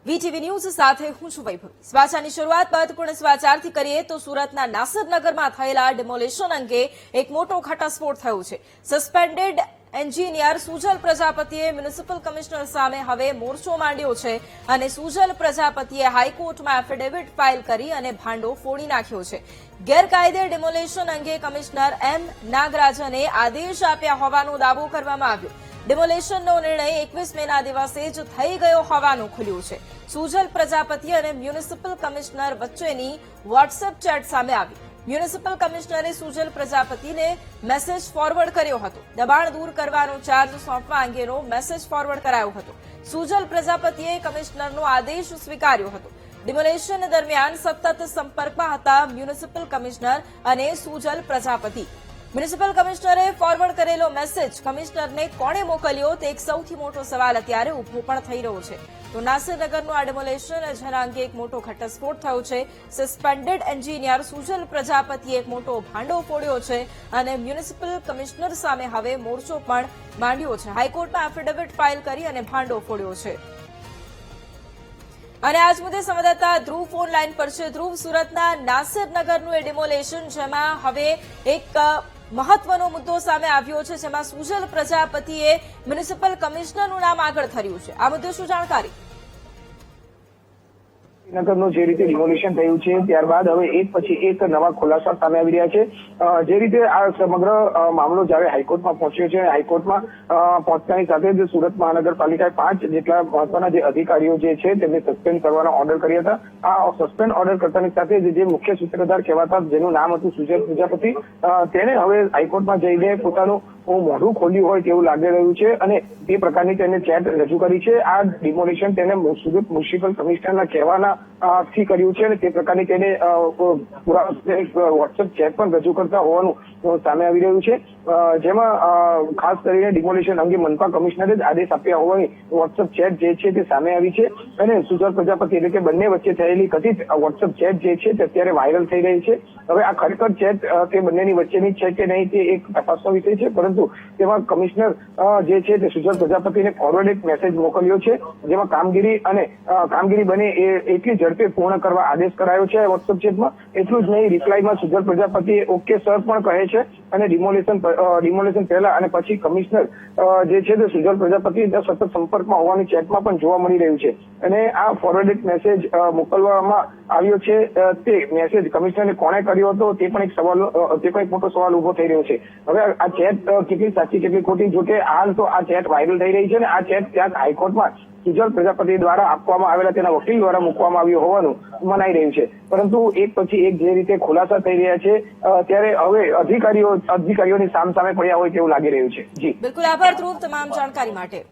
VTV news સાથે હું છું વૈભવી। સમાચારની શરૂઆત મહત્વપૂર્ણ સમાચારથી કરીએ તો સુરતના નાસરનગરમાં થયેલા ડિમોલિશન અંગે એક મોટો ઘટસ્ફોટ થયો છે। સસ્પેન્ડેડ એન્જિનિયર સુજલ પ્રજાપતિએ મ્યુનિસિપલ કમિશનર સામે હવે મોરચો માંડ્યો છે અને સુજલ પ્રજાપતિએ હાઈકોર્ટમાં એફિડેવિટ ફાઇલ કરી અને ભાંડો ફોડી નાખ્યો છે। ગેરકાયદે ડિમોલિશન અંગે કમિશનર એમ નાગરાજને આદેશ આપ્યા હોવાનો દાવો કરવામાં આવ્યો। ડિમોલિશનનો નિર્ણય 21 મેના દિવસે જ થઈ ગયો હોવાનું ખુલ્યું છે। સુજલ પ્રજાપતિ અને મ્યુનિસિપલ કમિશનર વચ્ચેની વોટ્સએપ ચેટ સામે આવી। મ્યુનિસિપલ કમિશનરે સુજલ પ્રજાપતિને મેસેજ ફોરવર્ડ કર્યો હતો। દબાણ દૂર કરવાનો ચાર્જ સોંપવા અંગેનો મેસેજ ફોરવર્ડ કરાયો હતો। સુજલ પ્રજાપતિએ કમિશનરનો આદેશ સ્વીકાર્યો હતો। ડિમોલિશન દરમિયાન સતત સંપર્કમાં હતા મ્યુનિસિપલ કમિશનર અને સુજલ પ્રજાપતિ। મ્યુનિસિપલ કમિશનરે ફોરવર્ડ કરેલો મેસેજ કમિશનરને કોણે મોકલ્યો તે એક સૌથી મોટો સવાલ અત્યારે ઉભો પણ થઈ રહ્યો છે। તો નાસરનગરનું આ ડિમોલિશન જેના અંગે એક મોટો ઘટસ્ફોટ થયો છે। સસ્પેન્ડેડ એન્જિનિયર સુજલ પ્રજાપતિએ એક મોટો ભાંડો ફોડ્યો છે અને મ્યુનિસિપલ કમિશનર સામે હવે મોરચો પણ માંડ્યો છે। હાઈકોર્ટમાં એફિડેવિટ ફાઇલ કરી અને ભાંડો ફોડ્યો છે। અને આજ મુદ્દે સંવાદદાતા ધ્રુવ ફોન લાઈન પર છે। ધ્રુવ, સુરતના નાસરનગરનું એ ડિમોલિશન જેમાં હવે એક મહત્વનો મુદ્દો સામે આવ્યો છે, જેમાં સુજલ પ્રજાપતિએ મ્યુનિસિપલ કમિશનરનું નામ આગળ ધર્યું છે। આ મુદ્દે શું જાણકારી? નગરનું જે રીતે ડિમોલિશન થયું છે ત્યારબાદ હવે એક પછી એક નવા ખુલાસા સામે આવી રહ્યા છે। જે રીતે આ સમગ્ર મામલો જ્યારે હાઈકોર્ટમાં પહોંચ્યો છે, હાઈકોર્ટમાં પહોંચતાની સાથે જ સુરત મહાનગરપાલિકાએ 5 જેટલા મહત્વના જે અધિકારીઓ જે છે તેમને સસ્પેન્ડ કરવાનો ઓર્ડર કર્યા હતા। આ સસ્પેન્ડ ઓર્ડર કરતાની સાથે જે મુખ્ય સૂત્રધાર કહેવાતા જેનું નામ હતું સુજલ પ્રજાપતિ, તેને હવે હાઈકોર્ટમાં જઈને પોતાનું મોઢું ખોલ્યું હોય તેવું લાગી રહ્યું છે અને તે પ્રકારની તેને ચેટ રજૂ કરી છે। આ ડિમોલિશન તેને સુરત મ્યુનિસિપલ કમિશનરના કહેવાના થી કર્યું છે અને તે પ્રકારની તેને વોટ્સએપ ચેટ પણ રજૂ કરતા હોવાનું સામે આવી રહ્યું છે। જેમાં ખાસ કરીને ડિમોલિશન અંગે મનપા કમિશનરે જ આદેશ આપ્યા હોવાની વોટ્સએપ ચેટ જે છે તે સામે આવી છે અને સુજલ પ્રજાપતિ એટલે કે બંને વચ્ચે થયેલી કથિત વોટ્સએપ ચેટ જે છે તે અત્યારે વાયરલ થઈ રહી છે। હવે આ ખરેખર ચેટ તે બંનેની વચ્ચેની છે કે નહીં તે એક તપાસનો વિષય છે, પરંતુ તેમાં કમિશનર જે છે તે સુજલ પ્રજાપતિને ફોરવર્ડેડ મેસેજ મોકલ્યો છે, જેમાં કામગીરી બને એટલી ઝડપે પૂર્ણ કરવા આદેશ કરાયો છે વોટ્સએપ ચેટમાં। એટલું જ નહીં, રિપ્લાયમાં સુજલ પ્રજાપતિએ ઓકે સર પણ કહે છે અને ડિમોલિશન પહેલા અને પછી કમિશનર જે છે તે સુજલ પ્રજાપતિ સતત સંપર્કમાં હોવાની ચેટમાં પણ જોવા મળી રહ્યું છે અને આ ફોરવર્ડેડ મેસેજ મોકલવામાં આવ્યો છે તે મેસેજ કમિશનરને કોણે કર્યો હતો તે પણ એક મોટો સવાલ ઉભો થઈ રહ્યો છે। હવે આ ચેટ કેટલી સાચી કેટલી ખોટી, જોકે હાલ તો આ ચેટ વાયરલ થઈ રહી છે અને આ ચેટ ક્યાંક હાઈકોર્ટમાં સુજલ પ્રજાપતિ દ્વારા આપવામાં આવેલા તેના વકીલ દ્વારા મૂકવામાં આવ્યું હોવાનું મનાઈ રહ્યું છે, પરંતુ એક પછી એક જે રીતે ખુલાસા થઈ રહ્યા છે ત્યારે હવે અધિકારીઓની સામે પડ્યા હોય તેવું લાગી રહ્યું છે। જી બિલકુલ, આભાર ધ્રુવ તમામ જાણકારી માટે।